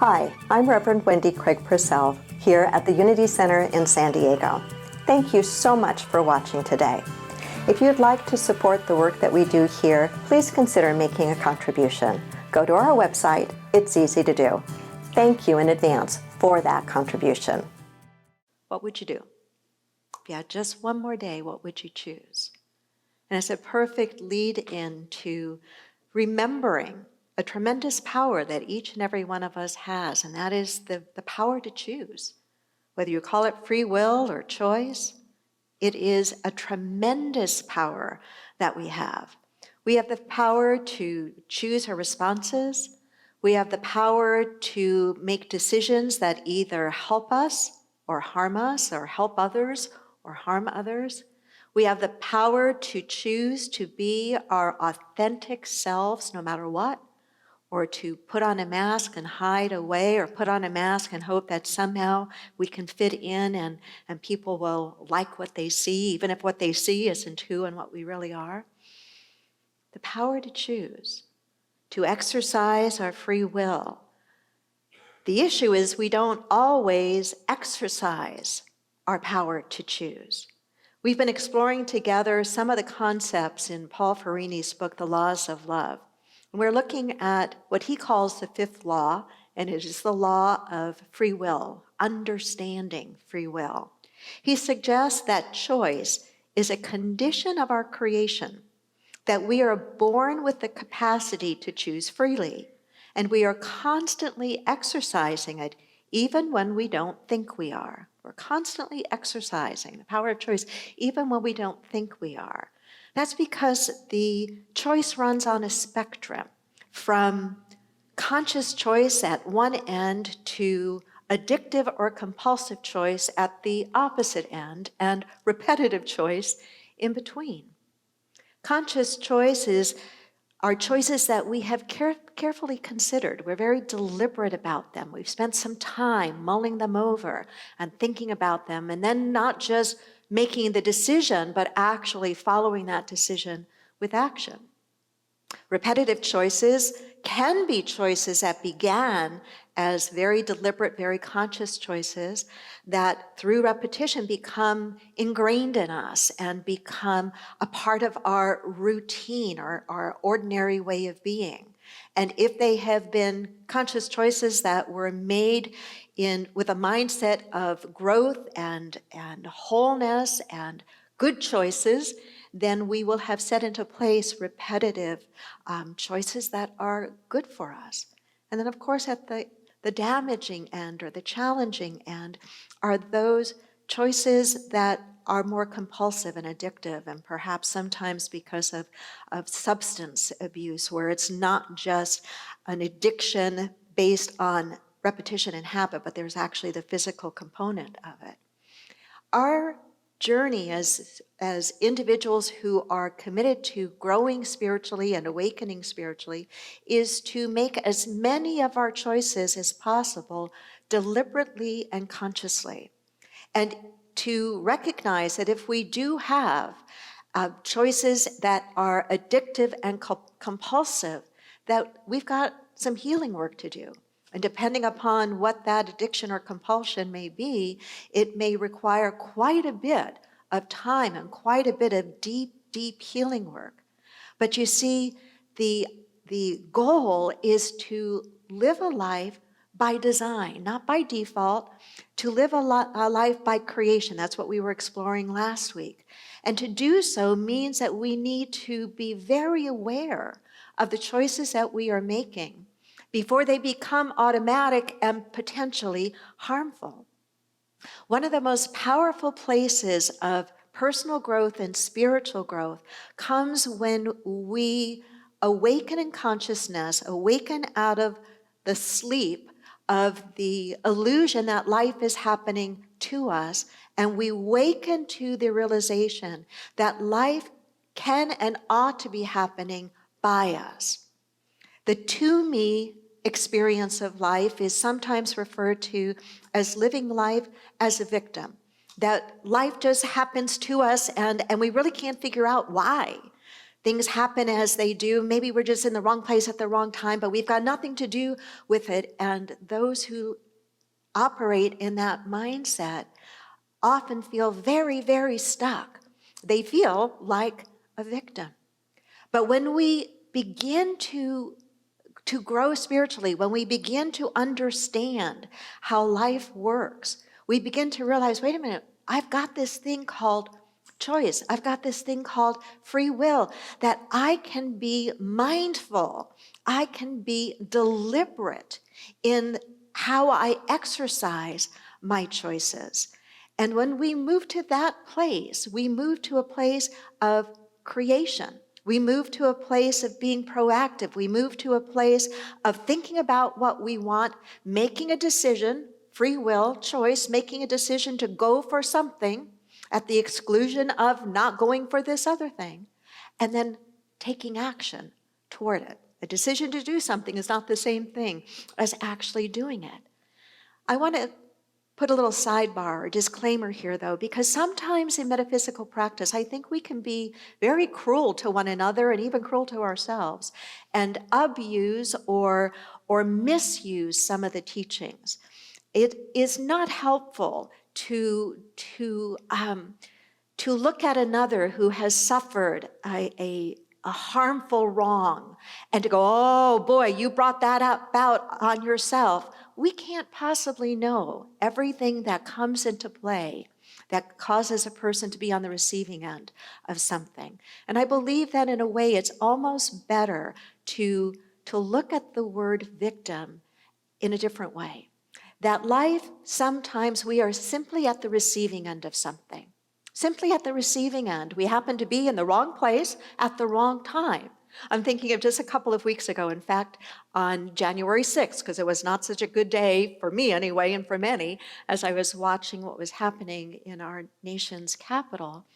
Hi, I'm Reverend Wendy Craig-Purcell here at the Unity Center in San Diego. Thank you so much for watching today. If you'd like to support the work that we do here, please consider making a contribution. Go to our website. It's easy to do. Thank you in advance for that contribution. What would you do? If you had just one more day, what would you choose? And it's a perfect lead-in to remembering a tremendous power that each and every one of us has, and that is the power to choose. Whether you call it free will or choice, it is a tremendous power that we have. We have the power to choose our responses. We have the power to make decisions that either help us or harm us, or help others or harm others. We have the power to choose to be our authentic selves no matter what, or to put on a mask and hide away, or put on a mask and hope that somehow we can fit in and people will like what they see, even if what they see isn't who and what we really are. The power to choose, to exercise our free will. The issue is we don't always exercise our power to choose. We've been exploring together some of the concepts in Paul Ferrini's book, The Laws of Love. And we're looking at what he calls the fifth law, and it is the law of free will, understanding free will. He suggests that choice is a condition of our creation, that we are born with the capacity to choose freely, and we are constantly exercising it even when we don't think we are. We're constantly exercising the power of choice even when we don't think we are. That's because the choice runs on a spectrum from conscious choice at one end to addictive or compulsive choice at the opposite end, and repetitive choice in between. Conscious choices are choices that we have carefully considered. We're very deliberate about them. We've spent some time mulling them over and thinking about them, and then not just making the decision, but actually following that decision with action. Repetitive choices can be choices that began as very deliberate, very conscious choices that through repetition become ingrained in us and become a part of our routine, our ordinary way of being. And if they have been conscious choices that were made with a mindset of growth and wholeness and good choices, then we will have set into place repetitive choices that are good for us. And then, of course, at the damaging end or the challenging end are those choices that are more compulsive and addictive, and perhaps sometimes because of substance abuse, where it's not just an addiction based on repetition and habit, but there's actually the physical component of it. Our journey as individuals who are committed to growing spiritually and awakening spiritually is to make as many of our choices as possible deliberately and consciously. And to recognize that if we do have choices that are addictive and compulsive, that we've got some healing work to do. And depending upon what that addiction or compulsion may be, it may require quite a bit of time and quite a bit of deep, deep healing work. But you see, the goal is to live a life by design, not by default, to live a life by creation. That's what we were exploring last week. And to do so means that we need to be very aware of the choices that we are making before they become automatic and potentially harmful. One of the most powerful places of personal growth and spiritual growth comes when we awaken in consciousness, awaken out of the sleep of the illusion that life is happening to us, and we waken to the realization that life can and ought to be happening by us. The to-me experience of life is sometimes referred to as living life as a victim, that life just happens to us and we really can't figure out why. Things happen as they do. Maybe we're just in the wrong place at the wrong time, but we've got nothing to do with it. And those who operate in that mindset often feel very, very stuck. They feel like a victim. But when we begin to grow spiritually, when we begin to understand how life works, we begin to realize, wait a minute, I've got this thing called choice. I've got this thing called free will, that I can be mindful, I can be deliberate in how I exercise my choices. And when we move to that place, we move to a place of creation. We move to a place of being proactive. We move to a place of thinking about what we want, making a decision, free will, choice, making a decision to go for something at the exclusion of not going for this other thing, and then taking action toward it. A decision to do something is not the same thing as actually doing it. I want to put a little sidebar or disclaimer here, though, because sometimes in metaphysical practice, I think we can be very cruel to one another and even cruel to ourselves and abuse or misuse some of the teachings. It is not helpful to look at another who has suffered a harmful wrong and to go, oh boy, you brought that about on yourself. We can't possibly know everything that comes into play that causes a person to be on the receiving end of something. And I believe that in a way it's almost better to look at the word victim in a different way. That life, sometimes we are simply at the receiving end of something. Simply at the receiving end. We happen to be in the wrong place at the wrong time. I'm thinking of just a couple of weeks ago, in fact, on January 6th, because it was not such a good day, for me anyway, and for many, as I was watching what was happening in our nation's capital.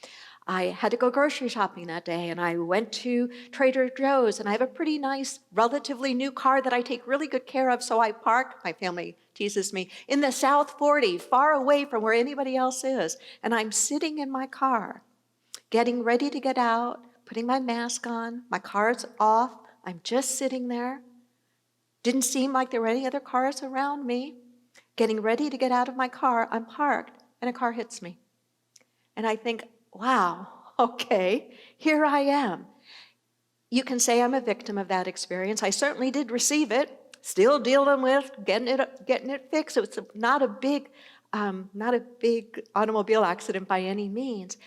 I had to go grocery shopping that day, and I went to Trader Joe's, and I have a pretty nice, relatively new car that I take really good care of, so I parked, my family teases me, in the South 40, far away from where anybody else is, and I'm sitting in my car, getting ready to get out, putting my mask on, my car's off, I'm just sitting there. Didn't seem like there were any other cars around me. Getting ready to get out of my car, I'm parked, and a car hits me. And I think, wow, okay, here I am. You can say I'm a victim of that experience. I certainly did receive it, still dealing with getting it fixed. It's not a big automobile accident by any means.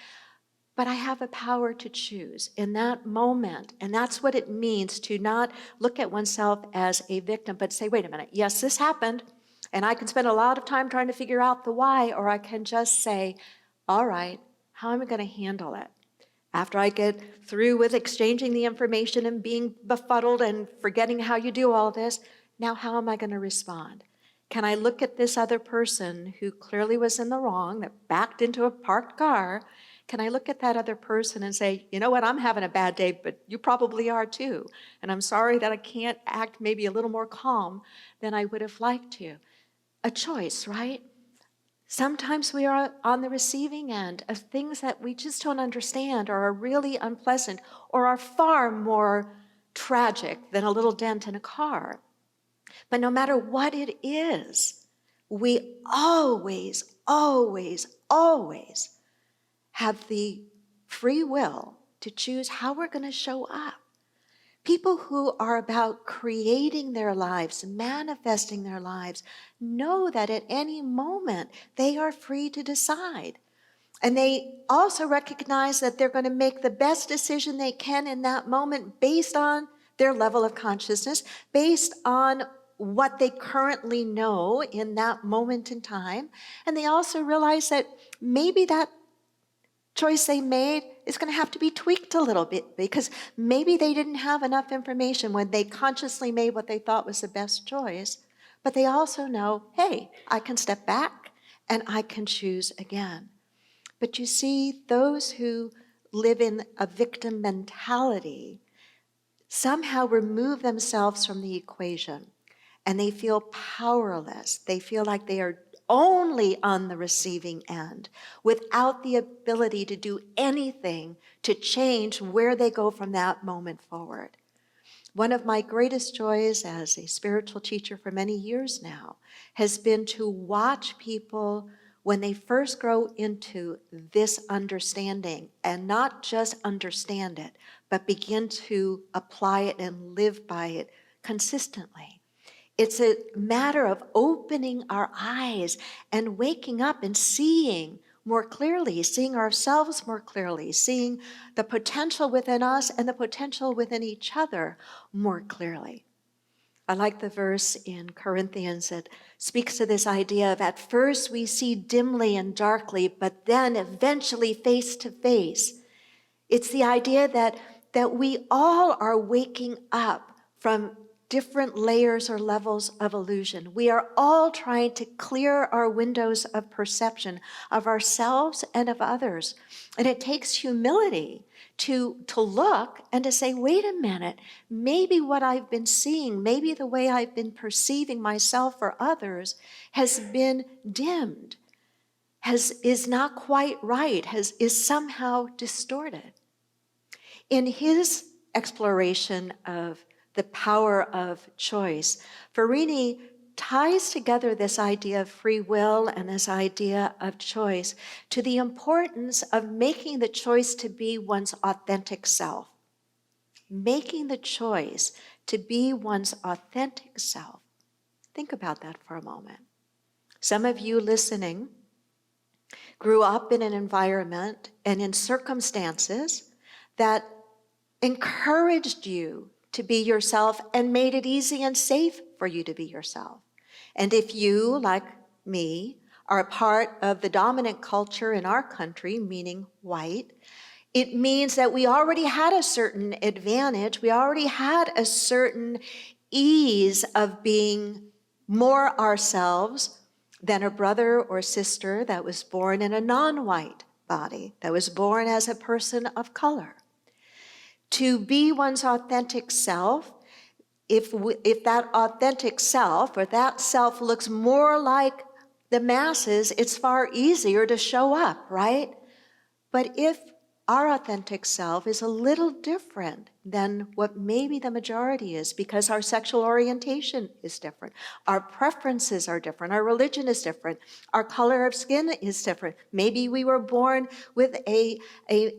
But I have a power to choose in that moment. And that's what it means to not look at oneself as a victim, but say, wait a minute, yes, this happened. And I can spend a lot of time trying to figure out the why, or I can just say, all right, how am I going to handle it? After I get through with exchanging the information and being befuddled and forgetting how you do all this, now how am I going to respond? Can I look at this other person who clearly was in the wrong, that backed into a parked car? Can I look at that other person and say, you know what, I'm having a bad day, but you probably are too. And I'm sorry that I can't act maybe a little more calm than I would have liked to. A choice, right? Sometimes we are on the receiving end of things that we just don't understand or are really unpleasant or are far more tragic than a little dent in a car. But no matter what it is, we always, always, always have the free will to choose how we're going to show up. People who are about creating their lives, manifesting their lives, know that at any moment they are free to decide. And they also recognize that they're going to make the best decision they can in that moment based on their level of consciousness, based on what they currently know in that moment in time. And they also realize that maybe that choice they made is going to have to be tweaked a little bit because maybe they didn't have enough information when they consciously made what they thought was the best choice. But they also know, hey, I can step back and I can choose again. But you see, those who live in a victim mentality somehow remove themselves from the equation and they feel powerless. They feel like they are only on the receiving end, without the ability to do anything to change where they go from that moment forward. One of my greatest joys as a spiritual teacher for many years now has been to watch people when they first grow into this understanding, and not just understand it, but begin to apply it and live by it consistently. It's a matter of opening our eyes and waking up and seeing more clearly, seeing ourselves more clearly, seeing the potential within us and the potential within each other more clearly. I like the verse in Corinthians that speaks to this idea of at first we see dimly and darkly, but then eventually face to face. It's the idea that we all are waking up from different layers or levels of illusion. We are all trying to clear our windows of perception of ourselves and of others. And it takes humility to look and to say, wait a minute, maybe what I've been seeing, maybe the way I've been perceiving myself or others has been dimmed, is not quite right, is somehow distorted. In his exploration of the power of choice, Farini ties together this idea of free will and this idea of choice to the importance of making the choice to be one's authentic self. Making the choice to be one's authentic self. Think about that for a moment. Some of you listening grew up in an environment and in circumstances that encouraged you to be yourself and made it easy and safe for you to be yourself. And if you, like me, are a part of the dominant culture in our country, meaning white, it means that we already had a certain advantage. We already had a certain ease of being more ourselves than a brother or sister that was born in a non-white body, that was born as a person of color. To be one's authentic self, if that authentic self or that self looks more like the masses, it's far easier to show up, right? But if our authentic self is a little different than what maybe the majority is, because our sexual orientation is different, our preferences are different, our religion is different, our color of skin is different. Maybe we were born with a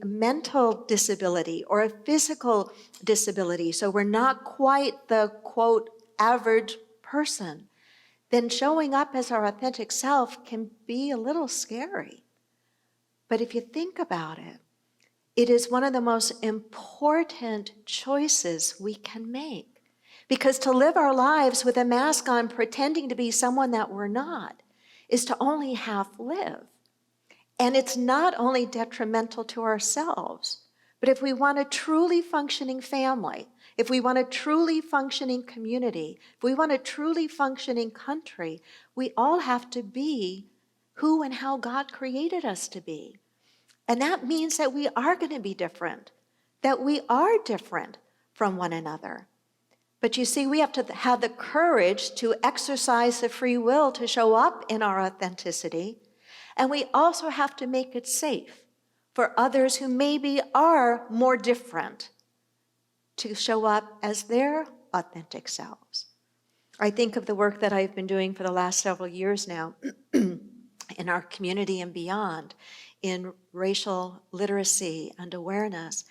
mental disability or a physical disability, so we're not quite the, quote, average person. Then showing up as our authentic self can be a little scary. But if you think about it, it is one of the most important choices we can make. Because to live our lives with a mask on, pretending to be someone that we're not, is to only half live. And it's not only detrimental to ourselves, but if we want a truly functioning family, if we want a truly functioning community, if we want a truly functioning country, we all have to be who and how God created us to be. And that means that we are going to be different, that we are different from one another. But you see, we have to have the courage to exercise the free will to show up in our authenticity. And we also have to make it safe for others who maybe are more different to show up as their authentic selves. I think of the work that I've been doing for the last several years now in our community and beyond, in racial literacy and awareness.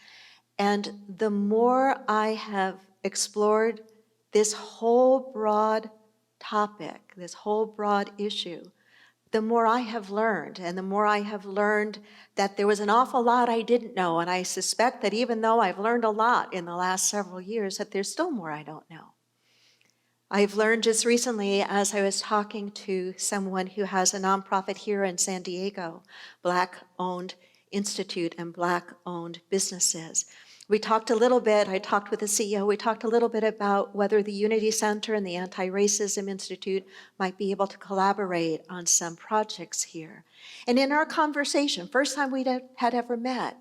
And the more I have explored this whole broad topic, this whole broad issue, the more I have learned, and the more I have learned that there was an awful lot I didn't know. And I suspect that even though I've learned a lot in the last several years, that there's still more I don't know. I've learned just recently, as I was talking to someone who has a nonprofit here in San Diego, Black-owned institute and Black-owned businesses. We talked a little bit, I talked with the CEO, we talked a little bit about whether the Unity Center and the Anti-Racism Institute might be able to collaborate on some projects here. And in our conversation, first time we had ever met,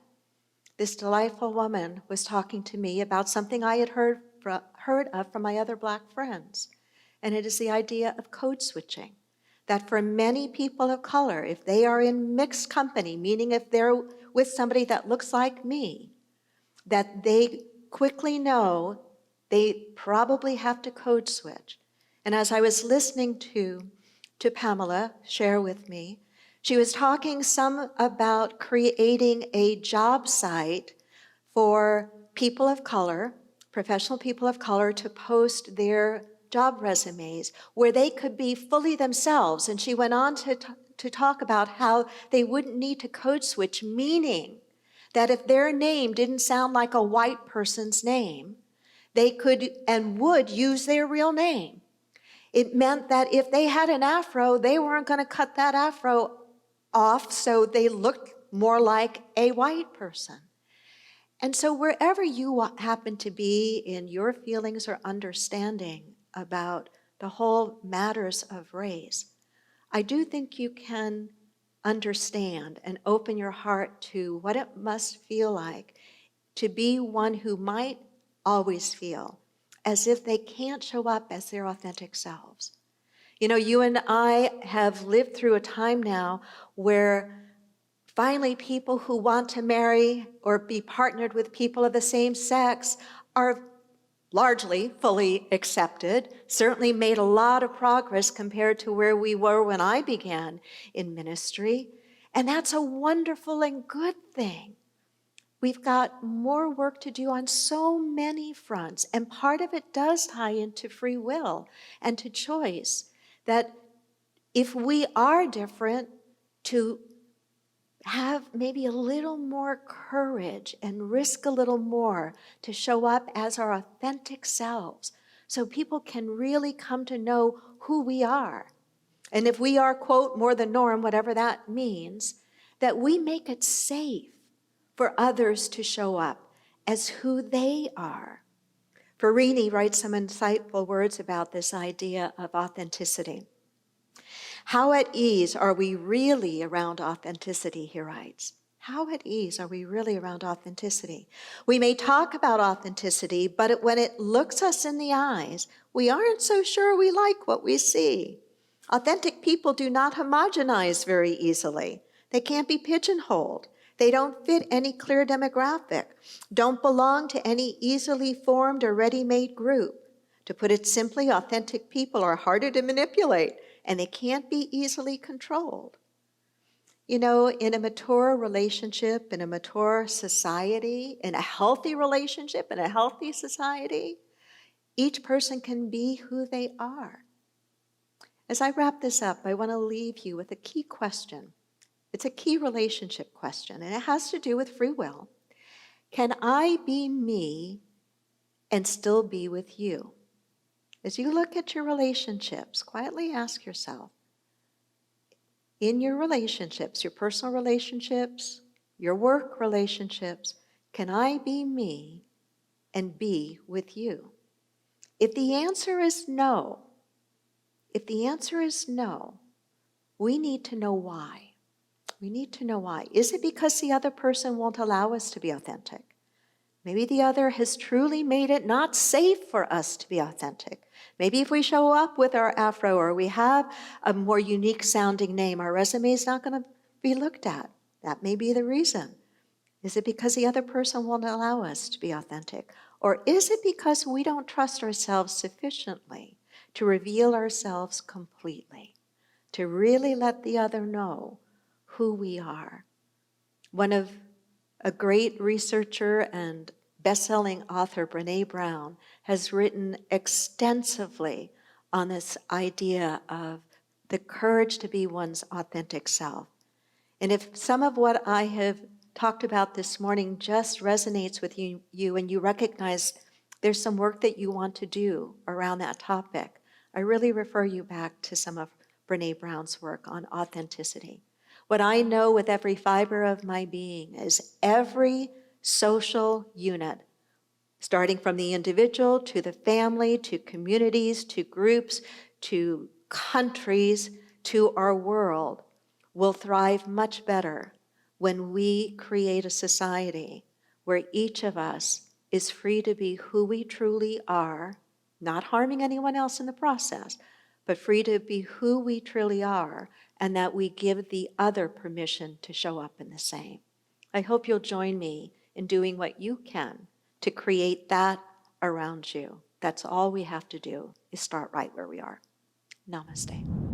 this delightful woman was talking to me about something I had heard of from my other Black friends. And it is the idea of code switching. that for many people of color, if they are in mixed company, meaning if they're with somebody that looks like me, that they quickly know they probably have to code switch. And as I was listening to Pamela share with me, she was talking some about creating a job site for people of color, professional people of color, to post their job resumes where they could be fully themselves. And she went on to talk about how they wouldn't need to code switch, meaning that if their name didn't sound like a white person's name, they could and would use their real name. It meant that if they had an afro, they weren't going to cut that afro off so they looked more like a white person. And so wherever you happen to be in your feelings or understanding about the whole matters of race, I do think you can understand and open your heart to what it must feel like to be one who might always feel as if they can't show up as their authentic selves. You know, you and I have lived through a time now where finally people who want to marry or be partnered with people of the same sex are largely fully accepted, certainly made a lot of progress compared to where we were when I began in ministry. And that's a wonderful and good thing. We've got more work to do on so many fronts, and part of it does tie into free will and to choice, that if we are different, to have maybe a little more courage and risk a little more to show up as our authentic selves so people can really come to know who we are. And if we are, quote, more the norm, whatever that means, that we make it safe for others to show up as who they are. Farini writes some insightful words about this idea of authenticity. How at ease are we really around authenticity, he writes. How at ease are we really around authenticity? We may talk about authenticity, but when it looks us in the eyes, we aren't so sure we like what we see. Authentic people do not homogenize very easily. They can't be pigeonholed. They don't fit any clear demographic, don't belong to any easily formed or ready-made group. To put it simply, authentic people are harder to manipulate, and they can't be easily controlled. You know, in a mature relationship, in a mature society, in a healthy relationship, in a healthy society, each person can be who they are. As I wrap this up, I want to leave you with a key question. It's a key relationship question, and it has to do with free will. Can I be me and still be with you? As you look at your relationships, quietly ask yourself, in your relationships, your personal relationships, your work relationships, can I be me and be with you? If the answer is no, we need to know why. We need to know why. Is it because the other person won't allow us to be authentic? Maybe the other has truly made it not safe for us to be authentic. Maybe if we show up with our afro or we have a more unique sounding name, our resume is not going to be looked at. That may be the reason. Is it because the other person won't allow us to be authentic? Or is it because we don't trust ourselves sufficiently to reveal ourselves completely, to really let the other know who we are? A great researcher and best-selling author, Brené Brown, has written extensively on this idea of the courage to be one's authentic self. And if some of what I have talked about this morning just resonates with you and you recognize there's some work that you want to do around that topic, I really refer you back to some of Brené Brown's work on authenticity. What I know with every fiber of my being is every social unit, starting from the individual to the family, to communities, to groups, to countries, to our world, will thrive much better when we create a society where each of us is free to be who we truly are, not harming anyone else in the process, but free to be who we truly are, and that we give the other permission to show up in the same. I hope you'll join me in doing what you can to create that around you. That's all we have to do, is start right where we are. Namaste.